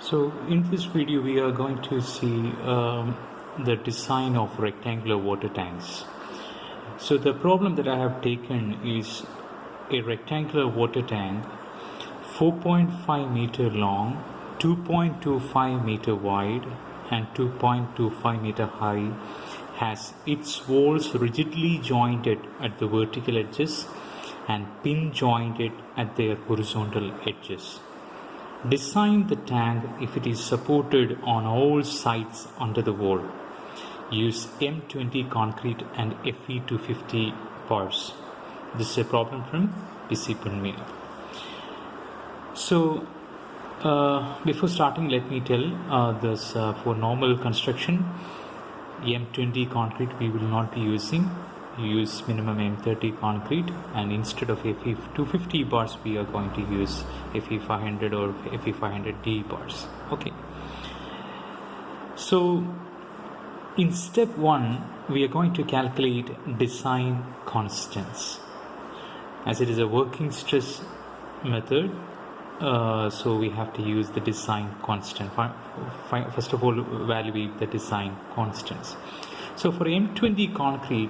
So in this video we are going to see the design of rectangular water tanks. So the problem that I have taken is a rectangular water tank 4.5 meter long, 2.25 meter wide and 2.25 meter high, has its walls rigidly jointed at the vertical edges and pin jointed at their horizontal edges. Design the tank if it is supported on all sides under the wall. Use M20 concrete and Fe250 bars. This is a problem from PC Punmir. So before starting, let me tell this for normal construction, M20 concrete we will not be using. Use minimum M30 concrete, and instead of Fe250 bars we are going to use Fe500 or Fe500D bars. Okay, so in step 1 we are going to calculate design constants, as it is a working stress method. So we have to use the design constant. First of all, evaluate the design constants. So for M20 concrete,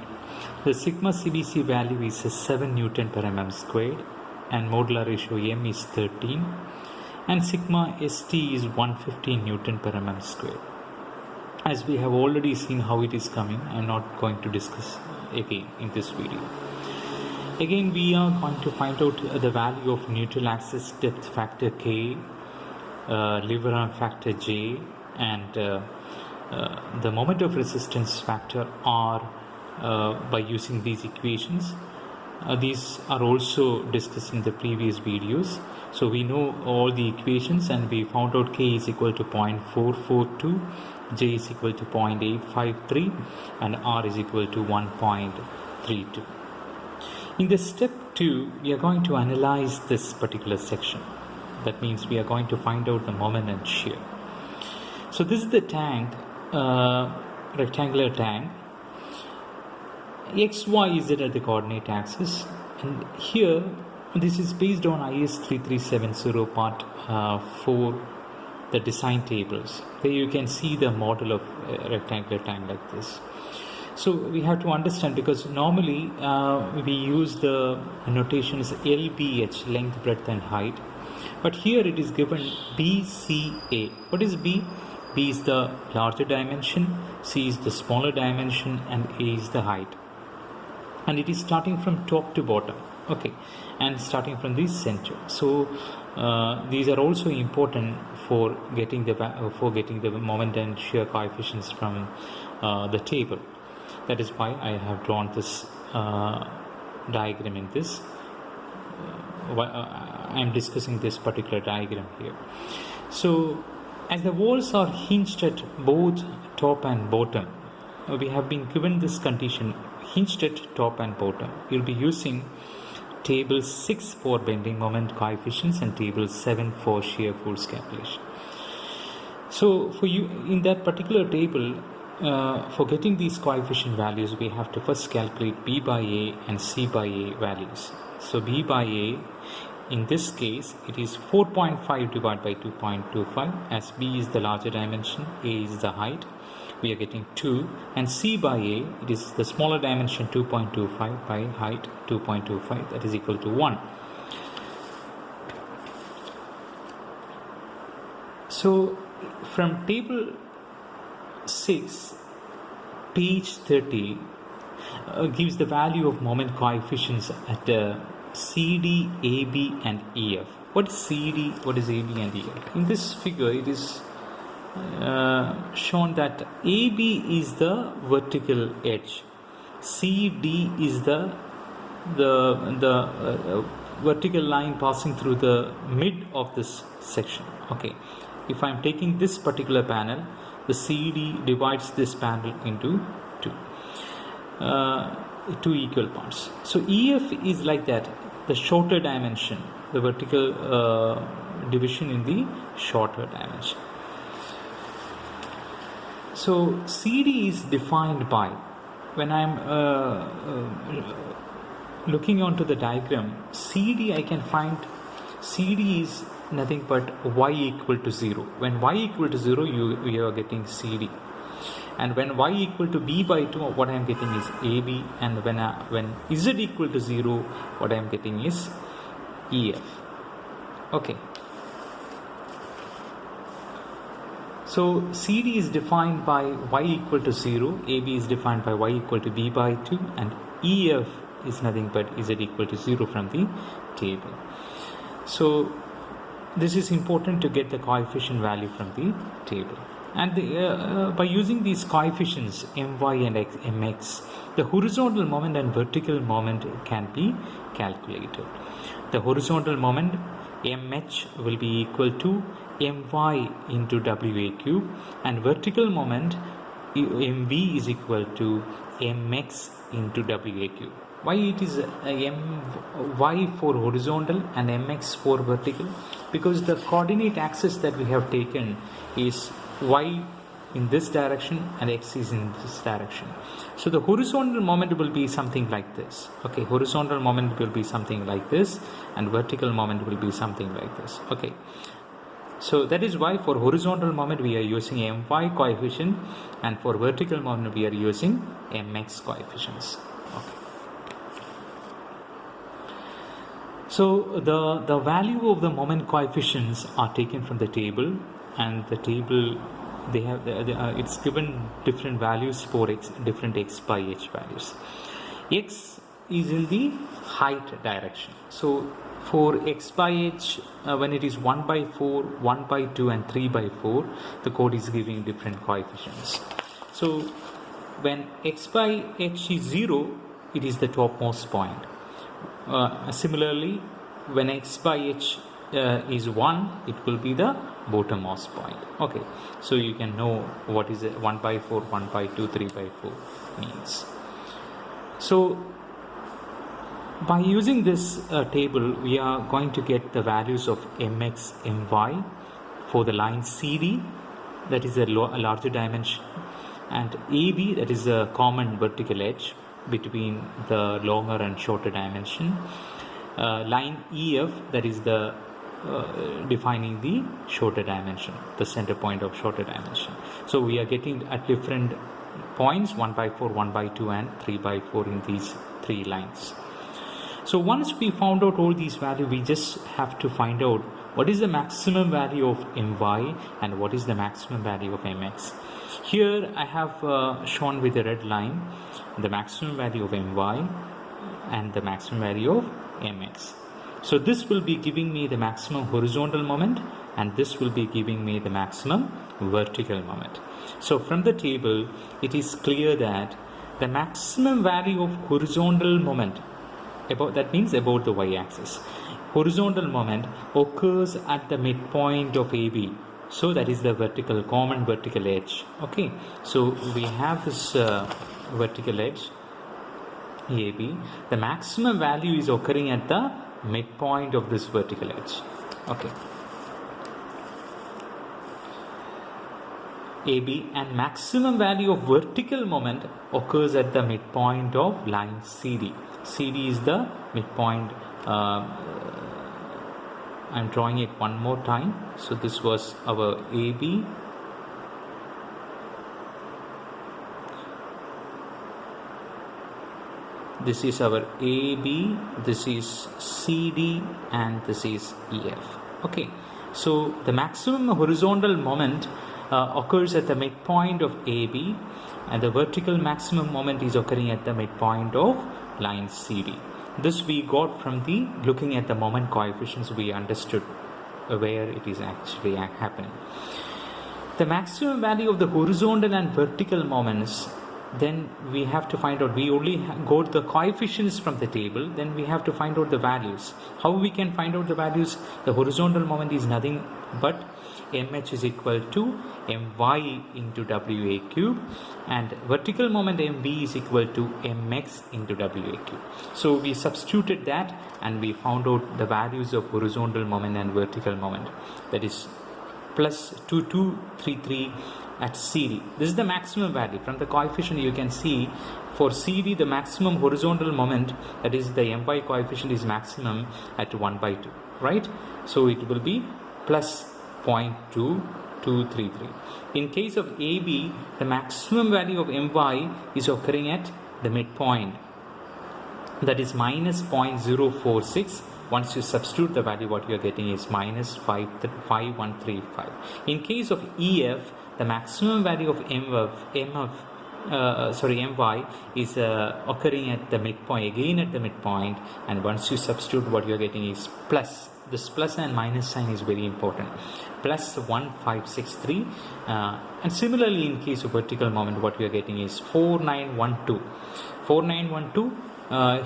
the sigma CBC value is 7 Newton per mm squared, and modular ratio M is 13, and sigma ST is 115 Newton per mm squared. As we have already seen how it is coming, I am not going to discuss again in this video. Again, we are going to find out the value of neutral axis depth factor K, lever arm factor J, and the moment of resistance factor R by using these equations. These are also discussed in the previous videos. So we know all the equations, and we found out K is equal to 0.442, J is equal to 0.853, and R is equal to 1.32. In the step 2, we are going to analyze this particular section. That means we are going to find out the moment and shear. So this is the tank, rectangular tank. X, Y, Z are the coordinate axis, and here this is based on IS 3370 part 4, the design tables. There you can see the model of a rectangular tank like this. So we have to understand, because normally we use the notations LBH, length, breadth and height, but here it is given BCA. What is B? B is the larger dimension, C is the smaller dimension, and A is the height. And it is starting from top to bottom, okay, and starting from the center. So these are also important for getting the moment and shear coefficients from the table. That is why I have drawn this diagram in this. I am discussing this particular diagram here. So as the walls are hinged at both top and bottom, we have been given this condition, hinged at top and bottom. We will be using table 6 for bending moment coefficients and table 7 for shear force calculation. So for you, in that particular table, for getting these coefficient values, we have to first calculate B by A and C by A values. So B by A, in this case, it is 4.5 divided by 2.25, as B is the larger dimension, A is the height. We are getting 2, and C by A, it is the smaller dimension 2.25 by height 2.25, that is equal to 1. So from table 6, page 30 gives the value of moment coefficients at CD, AB and EF. What is CD, what is AB and EF? In this figure it is shown that AB is the vertical edge, CD is the vertical line passing through the mid of this section. Okay, if I am taking this particular panel, the CD divides this panel into two equal parts. So EF is like that, the shorter dimension, the vertical division in the shorter dimension. So CD is defined by, when I am looking onto the diagram, CD I can find CD is nothing but y equal to 0. When y equal to 0, you are getting CD. And when y equal to b by 2, what I am getting is AB. And when z equal to 0, what I am getting is EF. Okay. So CD is defined by y equal to 0, AB is defined by y equal to b by 2, and EF is nothing but z equal to 0 from the table. So this is important to get the coefficient value from the table. And by using these coefficients my and mx, the horizontal moment and vertical moment can be calculated. The horizontal moment mh will be equal to my into wa cube, and vertical moment mv is equal to mx into wa cube. Why it is my for horizontal and mx for vertical? Because the coordinate axis that we have taken is y in this direction and x is in this direction. So the horizontal moment will be something like this. Okay, horizontal moment will be something like this, and vertical moment will be something like this. Okay, so that is why for horizontal moment we are using my coefficient, and for vertical moment we are using mx coefficients. Okay. So the value of the moment coefficients are taken from the table, and the table they have it's given different values for different x by h values. X is in the height direction. So for x by h, when it is 1 by 4, 1 by 2 and 3 by 4, the code is giving different coefficients. So when x by h is 0, it is the topmost point. Similarly, when x by h is 1, it will be the bottommost point. Okay, so you can know what is 1 by 4, 1 by 2, 3 by 4 means. So by using this table, we are going to get the values of mx, my for the line CD, that is a larger dimension, and AB, that is a common vertical edge between the longer and shorter dimension. Line EF, that is the defining the shorter dimension, the center point of shorter dimension. So we are getting at different points 1 by 4, 1 by 2 and 3 by 4 in these three lines. So once we found out all these values, we just have to find out what is the maximum value of my and what is the maximum value of mx. Here I have shown with a red line the maximum value of my and the maximum value of mx. So this will be giving me the maximum horizontal moment, and this will be giving me the maximum vertical moment. So from the table, it is clear that the maximum value of horizontal moment, that means about the y-axis, horizontal moment occurs at the midpoint of AB. So that is the common vertical edge. Okay, so we have this vertical edge AB. The maximum value is occurring at the midpoint of this vertical edge. Okay, AB, and maximum value of vertical moment occurs at the midpoint of line CD. CD is the midpoint. I'm drawing it one more time. So this was our AB, this is our AB, this is CD, and this is EF. Okay, so the maximum horizontal moment occurs at the midpoint of AB, and the vertical maximum moment is occurring at the midpoint of line CD. This we got from the looking at the moment coefficients. We understood where it is actually happening. The maximum value of the horizontal and vertical moments, then we have to find out. We only got the coefficients from the table, then we have to find out the values. How we can find out the values? The horizontal moment is nothing but mh is equal to my into wa cube, and vertical moment mv is equal to mx into wa cube. So we substituted that and we found out the values of horizontal moment and vertical moment, that is plus 2233 at CD. This is the maximum value. From the coefficient you can see for CD the maximum horizontal moment, that is the my coefficient, is maximum at 1 by 2. right? So it will be plus 0.2233. In case of AB, the maximum value of My is occurring at the midpoint, that is minus 0.046. Once you substitute the value, what you are getting is minus 5135. In case of EF, the maximum value of My is occurring at the midpoint, again at the midpoint, and once you substitute, what you are getting is plus. This plus and minus sign is very important. Plus 1563, and similarly in case of vertical moment, what we are getting is 4912. 4912.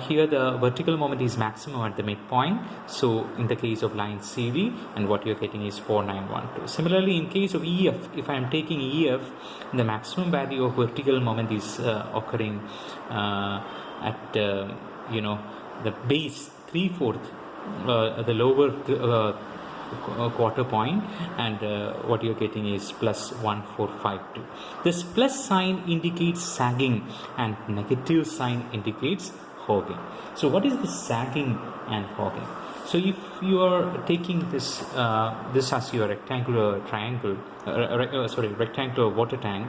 Here the vertical moment is maximum at the midpoint, so in the case of line CV, and what you're getting is 4912. Similarly in case of EF, if I am taking EF, the maximum value of vertical moment is occurring at the base 3/4, the lower quarter point, and what you're getting is plus 1452. This plus sign indicates sagging and negative sign indicates hogging. So what is the sagging and hogging? So if you are taking this as your rectangular triangle, rectangular water tank,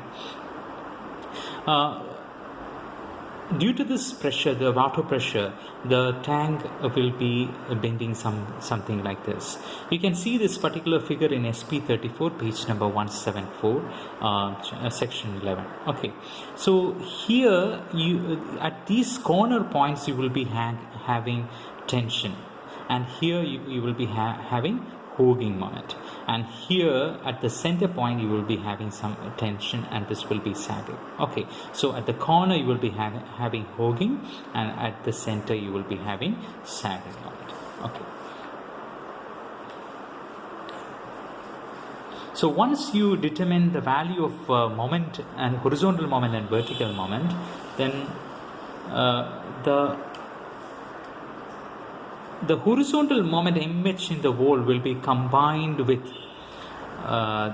due to this pressure, the water pressure, the tank will be bending something like this. You can see this particular figure in SP34, page number 174, section 11. Okay, so here at these corner points you will be having tension, and here you will be having hogging moment, and here at the center point you will be having some tension, and this will be sagging. Okay, so at the corner you will be having hogging, and at the center you will be having sagging moment. Okay, so once you determine the value of moment and horizontal moment and vertical moment, then the horizontal moment MH in the wall will be combined with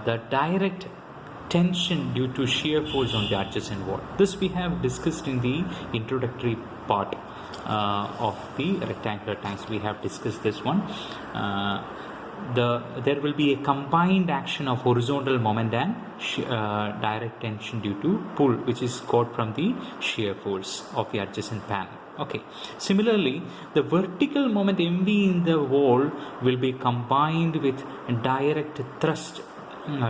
the direct tension due to shear force on the adjacent wall. This we have discussed in the introductory part of the rectangular tanks. We have discussed this one. There will be a combined action of horizontal moment and direct tension due to pull, which is got from the shear force of the adjacent panel. Okay, similarly the vertical moment MV in the wall will be combined with direct thrust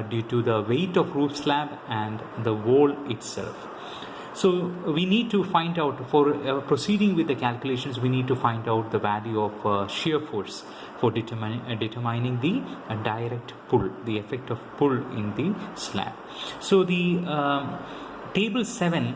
due to the weight of roof slab and the wall itself. So we need to find out, for proceeding with the calculations, we need to find out the value of shear force for determining the direct pull, the effect of pull in the slab. So the table 7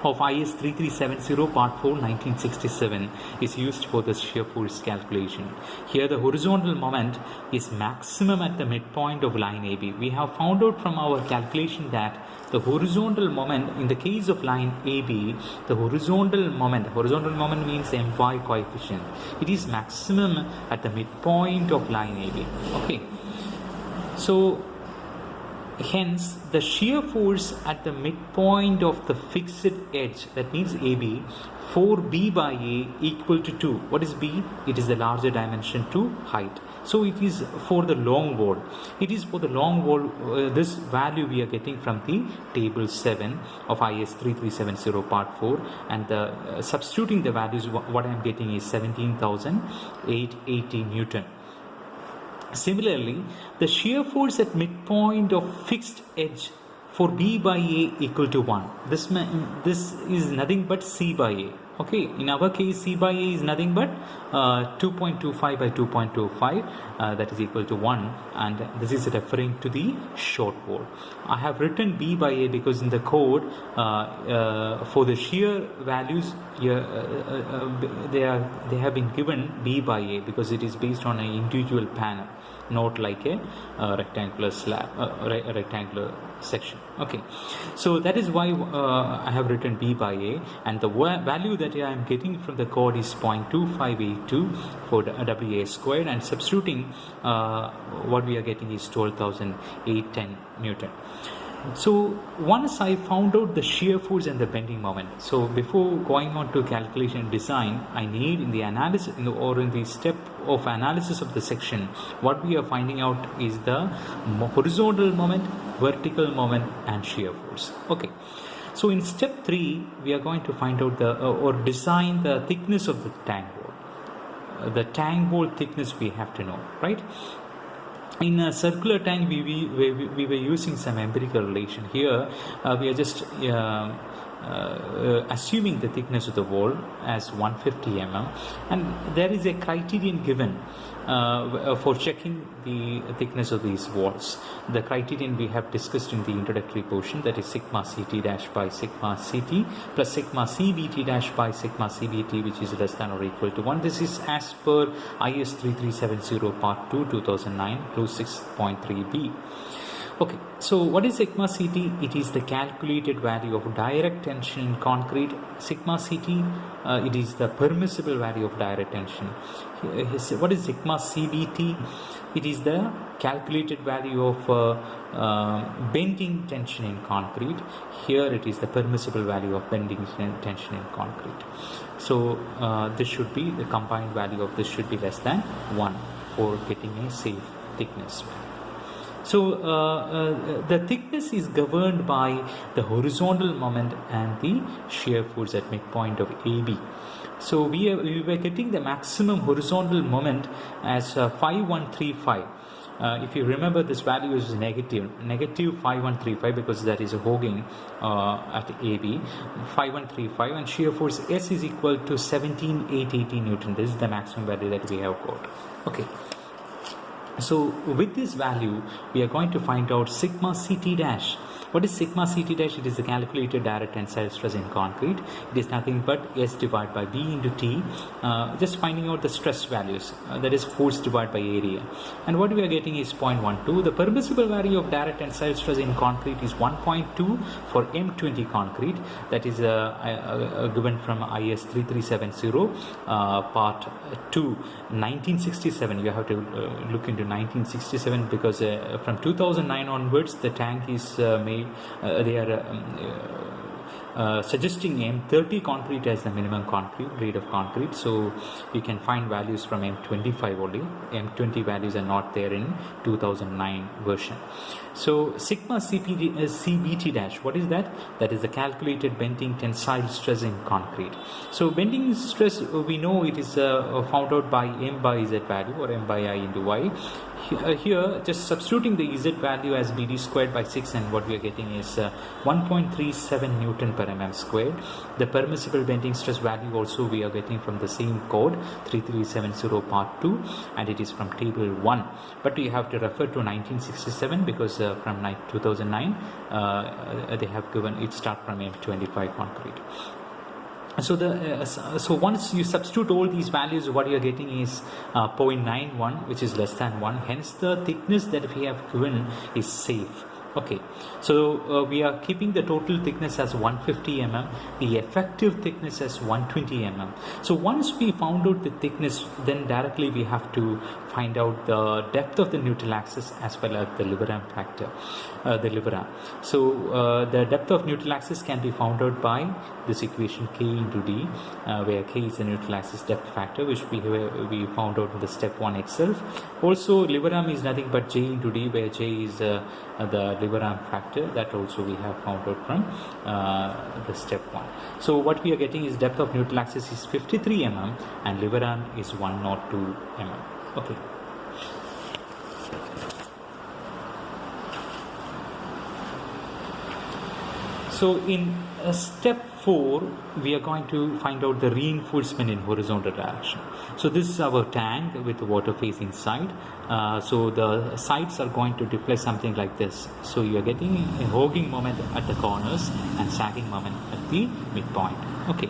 of IS 3370 part 4 1967 is used for the shear force calculation. Here the horizontal moment is maximum at the midpoint of line AB. We have found out from our calculation that the horizontal moment in the case of line AB, the horizontal moment means My coefficient, it is maximum at the midpoint of line AB. Okay, so hence the shear force at the midpoint of the fixed edge, that means AB, for B by A equal to 2. What is B? It is the larger dimension to height. So it is for the long wall. It is for the long wall. This value we are getting from the table 7 of IS 3370 part 4, and substituting the values, what I am getting is 17,880 Newton. Similarly, the shear force at midpoint of fixed edge for B by A equal to 1. This is nothing but C by A. Okay, in our case C by A is nothing but 2.25 by 2.25, that is equal to 1, and this is referring to the short wall. I have written B by A because in the code for the shear values they have been given B by A because it is based on an individual panel, not like a rectangular slab, rectangular section. Okay, so that is why I have written B by A, and the value that I am getting from the code is 0.2582 for the WA squared, and substituting what we are getting is 12,810 Newton. So once I found out the shear force and the bending moment, so before going on to calculation design, I need in the analysis in the step of analysis of the section, what we are finding out is the horizontal moment, vertical moment, and shear force. Okay. So in step 3, we are going to find out the or design the thickness of the tank wall. The tank wall thickness we have to know, right? In a circular tank, we were using some empirical relation. Here, we are just assuming the thickness of the wall as 150 mm, and there is a criterion given for checking the thickness of these walls. The criterion we have discussed in the introductory portion, that is sigma ct dash by sigma ct plus sigma cbt dash by sigma cbt, which is less than or equal to 1. This is as per IS 3370 part 2 2009 close 6.3b. Okay, so what is sigma ct? It is the calculated value of direct tension in concrete. Sigma ct, it is the permissible value of direct tension. What is sigma cbt? It is the calculated value of bending tension in concrete. Here it is the permissible value of bending tension in concrete. So this should be, the combined value of this should be less than 1 for getting a safe thickness. So the thickness is governed by the horizontal moment and the shear force at midpoint of AB. So we were getting the maximum horizontal moment as 5135. If you remember, this value is negative 5135 because that is a hogging at AB, 5135, and shear force S is equal to 17880 Newton. This is the maximum value that we have got. Okay. So with this value, we are going to find out sigma ct dash. What is sigma ct dash? It is the calculated direct tensile stress in concrete. It is nothing but S divided by B into T, just finding out the stress values, that is force divided by area. And what we are getting is 0.12. The permissible value of direct tensile stress in concrete is 1.2 for M20 concrete. That is given from IS 3370 part 2 1967. You have to look into 1967 because from 2009 onwards the tank is made. They are suggesting M30 concrete as the minimum concrete grade of concrete. So you can find values from M25 only. M20 values are not there in 2009 version. So sigma CBT dash, what is that? That is the calculated bending tensile stress in concrete. So bending stress, we know it is found out by M by Z value or M by I into Y. Here just substituting the Z value as BD squared by 6, and what we are getting is 1.37 Newton per mm squared. The permissible bending stress value also we are getting from the same code 3370 part 2, and it is from table 1, but we have to refer to 1967 because from 2009 they have given it start from M25 concrete. So so once you substitute all these values, what you are getting is 0.91, which is less than 1. Hence the thickness that we have given is safe. Okay, so we are keeping the total thickness as 150 mm, the effective thickness as 120 mm. So once we found out the thickness, then directly we have to find out the depth of the neutral axis as well as the Leverhulme factor, the Leverhulme. So the depth of neutral axis can be found out by this equation K into D, where K is the neutral axis depth factor, which we found out in the step 1 itself. Also Leverhulme is nothing but J into D, where J is the Leverhulme factor, that also we have found out from the step 1. So what we are getting is depth of neutral axis is 53 mm and Leverhulme is 102 mm. Okay. So in step 4, we are going to find out the reinforcement in horizontal direction. So this is our tank with the water facing side. So the sides are going to deflect something like this. So you are getting a hogging moment at the corners and sagging moment at the midpoint. Okay.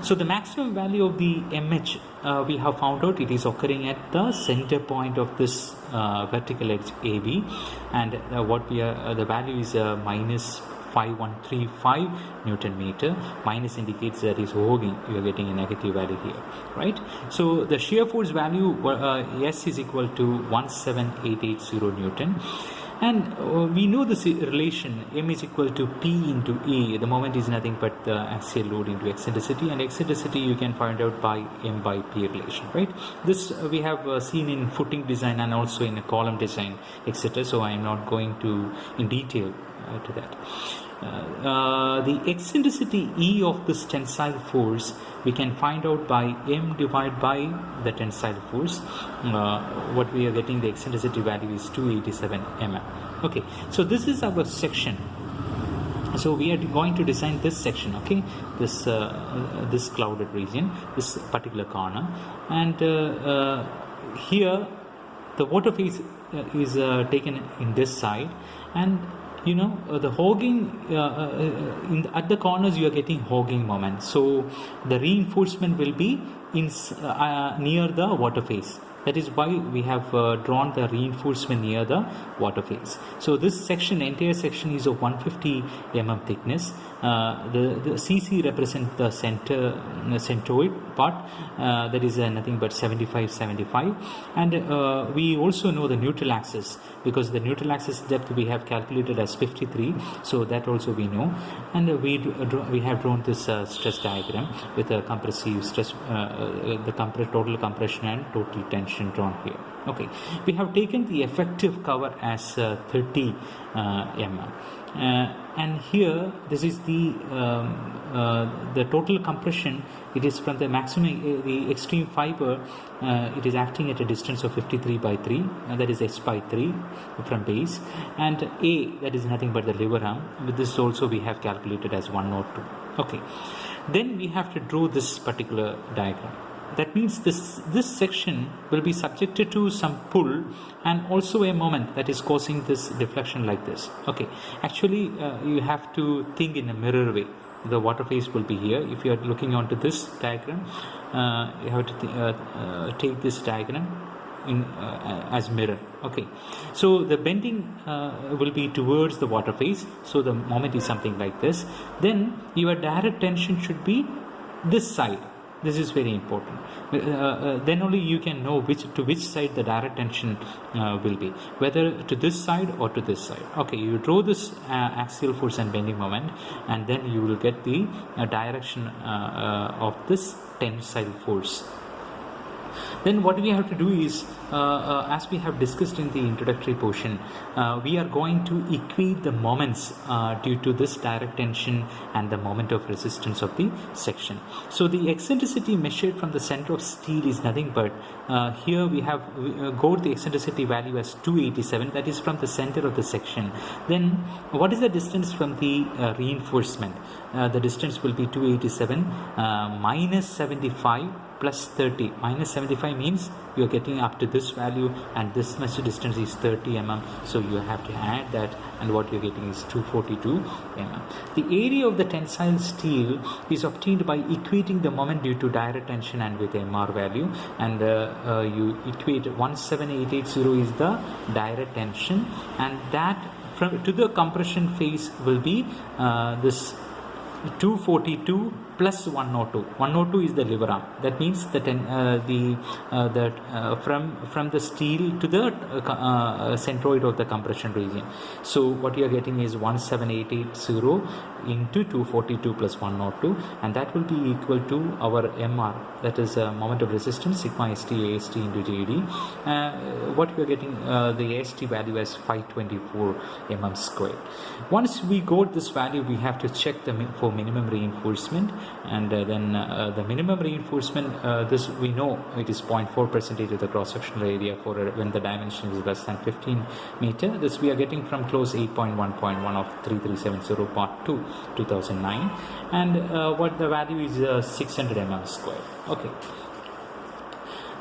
So the maximum value of the MH we have found out, it is occurring at the center point of this vertical edge AB, and what we are the value is minus 5135 Newton meter. Minus indicates that is hogging. You are getting a negative value here, right? So the shear force value S is equal to 17880 Newton. And we know this relation, m is equal to p into a. The moment is nothing but the axial load into eccentricity, and eccentricity you can find out by m by p relation, right? This we have seen in footing design and also in a column design, etc. So I am not going to in detail to that. The eccentricity E of this tensile force we can find out by m divided by the tensile force. What we are getting, the eccentricity value is 287 mm. Okay, so this is our section. So we are going to design this section, okay, this this clouded region, this particular corner, and here the water phase is taken in this side, and you know the hogging at the corners you are getting hogging moment, so the reinforcement will be in near the water phase. That is why we have drawn the reinforcement near the water phase. So this section, entire section, is of 150 mm thickness. The CC represents the centroid part, that is nothing but 75, and we also know the neutral axis, because the neutral axis depth we have calculated as 53, so that also we know, and we have drawn this stress diagram with a compressive stress, the total compression and total tension drawn here. Okay, we have taken the effective cover as 30 mm, and here this is the total compression. It is from the maximum, the extreme fiber, it is acting at a distance of 53 by 3, that is S by 3 from base, and A, that is nothing but the lever arm. With this also we have calculated as 102. Okay, then we have to draw this particular diagram. That means this section will be subjected to some pull and also a moment that is causing this deflection like this. Okay, actually you have to think in a mirror way. The water phase will be here. If you are looking onto this diagram, you have to take this diagram in as mirror. Okay, so the bending will be towards the water phase, so the moment is something like this. Then your direct tension should be this side. This is very important. Then only you can know to which side the direct tension will be, whether to this side or to this side. Okay, you draw this axial force and bending moment, and then you will get the direction of this tensile force. Then what we have to do is, as we have discussed in the introductory portion, we are going to equate the moments due to this direct tension and the moment of resistance of the section. So the eccentricity measured from the center of steel is nothing but, here we have got the eccentricity value as 287, that is from the center of the section. Then what is the distance from the reinforcement? The distance will be 287 minus 75 plus 30. Minus 75 means you are getting up to this value, and this much distance is 30 mm, so you have to add that, and what you are getting is 242 mm. The area of the tensile steel is obtained by equating the moment due to direct tension and with MR value, and you equate 17880 is the direct tension, and that from to the compression phase will be this 242 plus 102. 102 is the lever arm. That means that from the steel to the centroid of the compression region. So what you are getting is 17880 into 242 plus 102, and that will be equal to our MR, that is moment of resistance, sigma st ast into JD. What we are getting, the ast value as 524 mm squared. Once we got this value, we have to check for minimum reinforcement, and then the minimum reinforcement, this we know it is 0.4% of the cross-sectional area for when the dimension is less than 15 meter. This we are getting from clause 8.1.1 of 3370 part 2 2009, and what the value is 600 mm squared. Okay.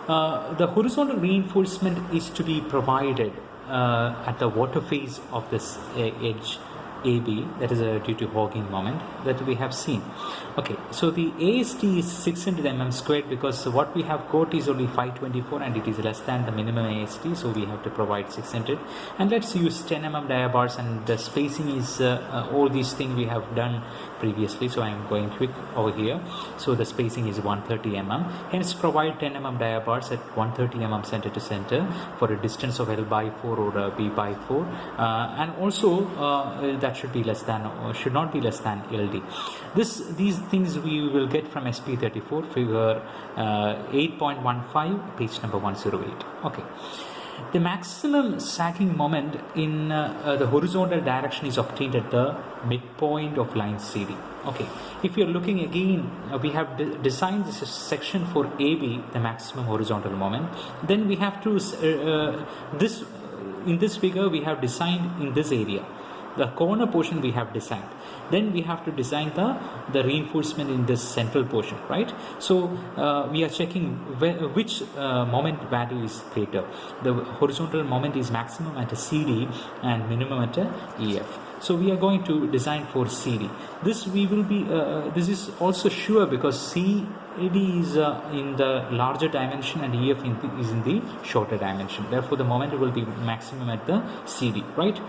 The horizontal reinforcement is to be provided at the water phase of this edge AB, that is due to hogging moment that we have seen. Okay, so the AST is 600 mm squared because what we have got is only 524 and it is less than the minimum AST, so we have to provide 600. And let's use 10 mm diabars, and the spacing is all these things we have done previously, so I am going quick over here. So the spacing is 130 mm, hence provide 10 mm diabars at 130 mm center to center for a distance of L by 4 or B by 4, and also that should be less than, or should not be less than LD. These things we will get from SP34 figure 8.15, page number 108. Okay. The maximum sagging moment in the horizontal direction is obtained at the midpoint of line CD. Okay, if you're looking again, we have designed this section for AB, the maximum horizontal moment. Then we have to in this figure we have designed in this area. The corner portion we have designed. Then we have to design the reinforcement in this central portion, right? So we are checking which moment value is greater. The horizontal moment is maximum at a CD and minimum at a EF. So we are going to design for CD. This we will be. This is also sure because CD is in the larger dimension and EF is in the shorter dimension. Therefore, the moment will be maximum at the CD, right?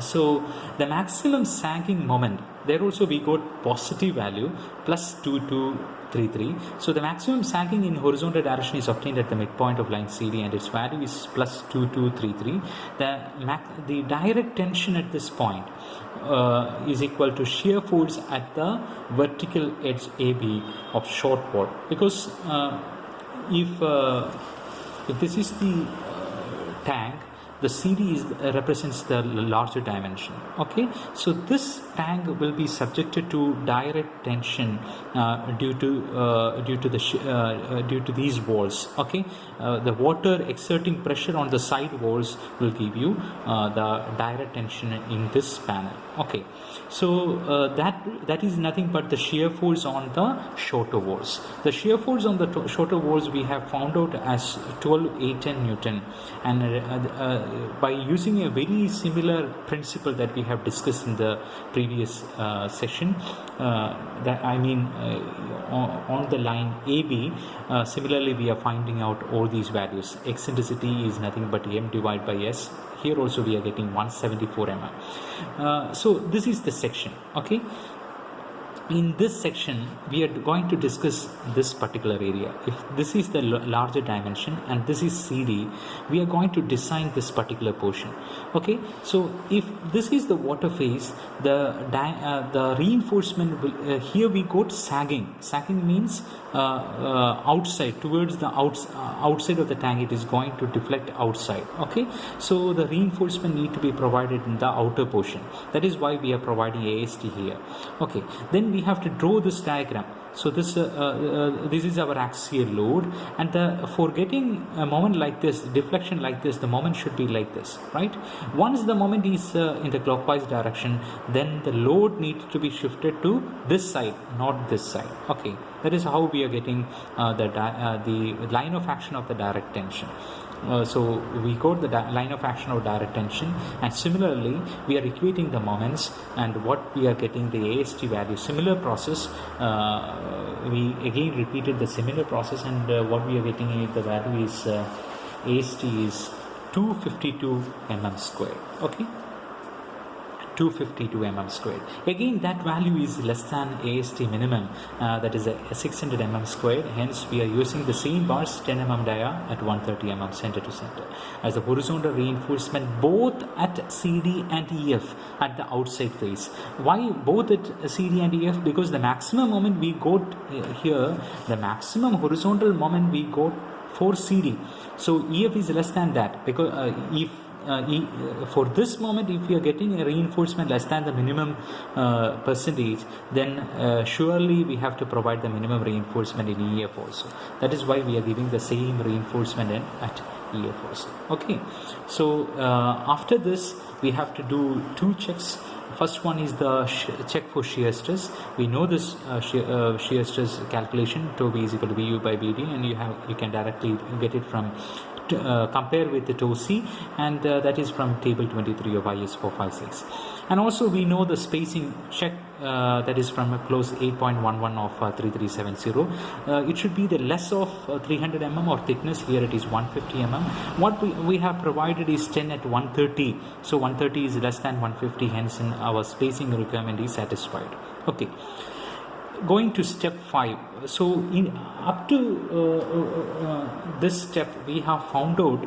So the maximum sagging moment, there also we got positive value plus 2233. So the maximum sagging in horizontal direction is obtained at the midpoint of line CD and its value is plus 2233. The direct tension at this point is equal to shear force at the vertical edge AB of short wall, because if this is the tank, the CD represents the larger dimension. Okay, so this tank will be subjected to direct tension due to these walls. Okay, the water exerting pressure on the side walls will give you the direct tension in this panel. Okay, so that is nothing but the shear force on the shorter walls. The shear force on the shorter walls we have found out as 12,810 Newton, and by using a very similar principle that we have discussed in the previous session, on the line AB, similarly we are finding out all these values. Eccentricity is nothing but M divided by S. Here also we are getting 174 mm. So this is the section. Okay. In this section, we are going to discuss this particular area. If this is the larger dimension and this is CD, we are going to design this particular portion. Okay, so if this is the water phase, the reinforcement will, here we got sagging. Sagging means outside, towards the outside of the tank, it is going to deflect outside. Okay, so the reinforcement need to be provided in the outer portion. That is why we are providing AST here. Okay, then we have to draw this diagram. So this is our axial load, and for getting a moment like this, deflection like this, the moment should be like this, right? Once the moment is in the clockwise direction, then the load needs to be shifted to this side, not this side. Okay, that is how we are getting the line of action of the direct tension. So we got the line of action of direct tension, and similarly we are equating the moments and what we are getting the AST value. Similar process, we again repeated the similar process, and what we are getting is the value is AST is 252 mm squared. Okay, 252 mm squared. Again, that value is less than AST minimum, that is a 600 mm squared. Hence we are using the same bars, 10 mm dia at 130 mm center to center as the horizontal reinforcement both at CD and EF at the outside face. Why both at CD and EF? Because the maximum moment we got here, the maximum horizontal moment we got for CD, so EF is less than that, because if for this moment, if we are getting a reinforcement less than the minimum percentage, then surely we have to provide the minimum reinforcement in EF also. That is why we are giving the same reinforcement at EF also. Okay, so after this we have to do two checks. First one is the check for shear stress. We know this shear stress calculation, tau B is equal to BU by BD, and you can directly get it from compare with the toe C, and that is from table 23 of IS 456. And also we know the spacing check, that is from a close 8.11 of 3370. It should be the less of 300 mm or thickness. Here it is 150 mm. What we have provided is 10 at 130, so 130 is less than 150, hence in our spacing requirement is satisfied. Okay, going to step 5. So in up to this step we have found out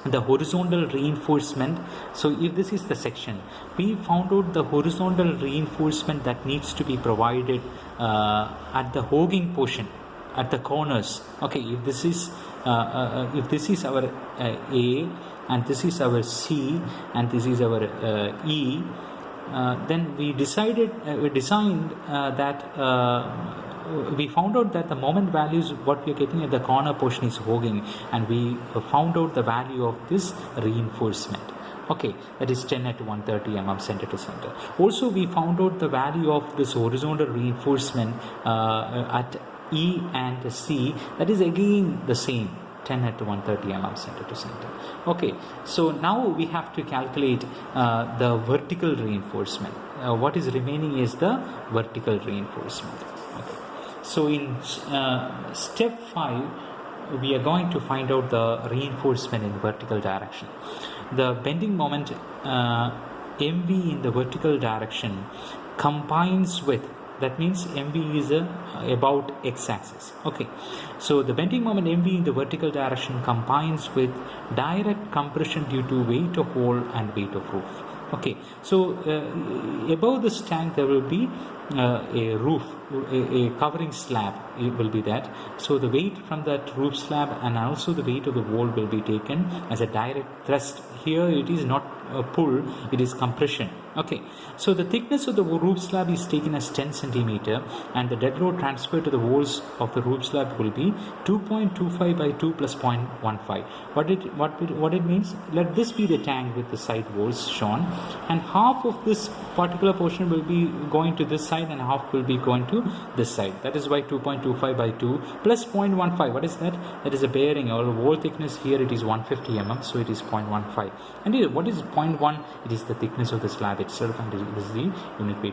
the horizontal reinforcement. So if this is the section, we found out the horizontal reinforcement that needs to be provided at the hogging portion, at the corners. Okay, if this is our A, and this is our C, and this is our E, then we designed that we found out that the moment values what we are getting at the corner portion is hogging, and we found out the value of this reinforcement. Okay, that is 10 at 130 mm center to center. Also we found out the value of this horizontal reinforcement at E and C, that is again the same, 10 at 130 mm center to center. Okay, so now we have to calculate the vertical reinforcement. What is remaining is the vertical reinforcement. Okay. So in step 5 we are going to find out the reinforcement in vertical direction. The bending moment MV in the vertical direction combines with, that means MV is about x-axis. Okay, so the bending moment MV in the vertical direction combines with direct compression due to weight of wall and weight of roof. Okay, so above this tank there will be a roof, a covering slab, it will be that. So the weight from that roof slab and also the weight of the wall will be taken as a direct thrust. Here it is not a pull, it is compression. Okay, so the thickness of the roof slab is taken as 10 centimeter, and the dead load transferred to the walls of the roof slab will be 2.25 by 2 plus 0.15. What it means, let this be the tank with the side walls shown, and half of this particular portion will be going to this side and half will be going to this side. That is why 2.25 by 2 plus 0.15. What is that? That is a bearing or wall thickness. Here it is 150 mm, so it is 0.15. And what is 0.1? It is the thickness of the slab itself, and it is the unit weight.